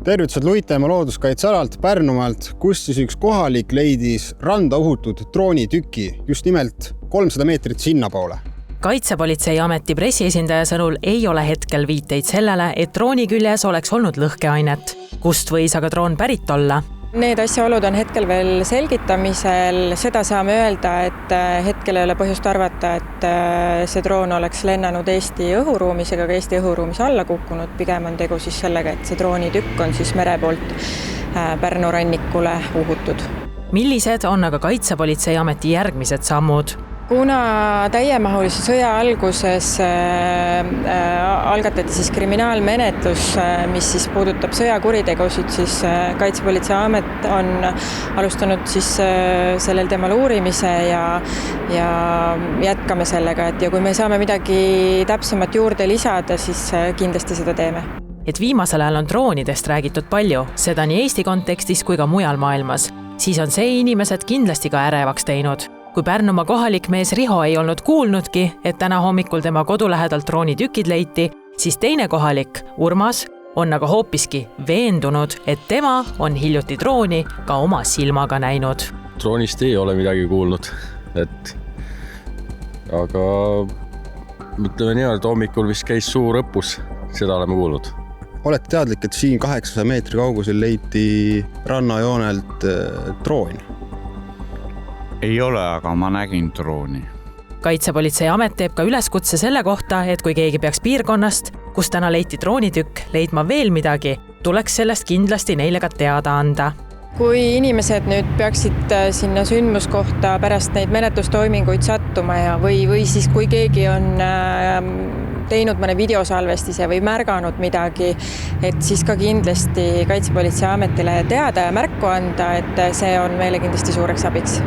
Tervitused Luitemaa looduskaitsealalt Pärnumaalt, kus siis üks kohalik leidis randa uhutud droonitüki just nimelt 300 meetrit sinna poole. Kaitsepolitseiameti pressiesindaja sõnul ei ole hetkel viiteid sellele, et drooni küljes oleks olnud lõhkeainet. Kust võis aga droon pärit olla? Need asjaolud on hetkel veel selgitamisel. Seda saame öelda, et hetkel ei ole põhjust arvata, et see droon oleks lennanud Eesti õhuruumis ega ka Eesti õhuruumis alla kukkunud. Pigem on tegu siis sellega, et see droonitükk on siis mere poolt Pärnu rannikule uhutud. Millised on aga Kaitsepolitseiameti järgmised sammud? Kuna täiemahulise sõja alguses algatati siis kriminaalmenetlus, mis siis puudutab sõjakuritegusid, siis Kaitsepolitseiamet on alustanud siis sellel teemal uurimise ja jätkame sellega, et ja kui me saame midagi täpsemat juurde lisada, siis kindlasti seda teeme. Et viimasel ajal on droonidest räägitud palju, seda nii Eesti kontekstis kui ka mujal maailmas, siis on see inimesed kindlasti ka ärevaks teinud. Kui Pärnumaa kohalik mees Riho ei olnud kuulnudki, et täna hommikul tema kodulähedalt droonitükid leiti, siis teine kohalik, Urmas, on aga hoopiski veendunud, et tema on hiljuti drooni ka oma silmaga näinud. Droonist ei ole midagi kuulnud, aga mõtleme nii, et hommikul vist käis suur õppus, seda oleme kuulnud. Olete teadlik, et siin 800 meetri kaugusel leiti rannajoonelt droon? Ei ole, aga ma nägin drooni. Kaitsepolitseiamet teeb ka üleskutse selle kohta, et kui keegi peaks piirkonnast, kus täna leiti droonitükk, leidma veel midagi, tuleks sellest kindlasti neile ka teada anda. Kui inimesed nüüd peaksid sinna sündmuskohta pärast neid menetlustoiminguid sattuma või siis kui keegi on teinud mõne videosalvestise või märganud midagi, et siis ka kindlasti Kaitsepolitseiametile teada ja märku anda, et see on meile kindlasti suureks abiks.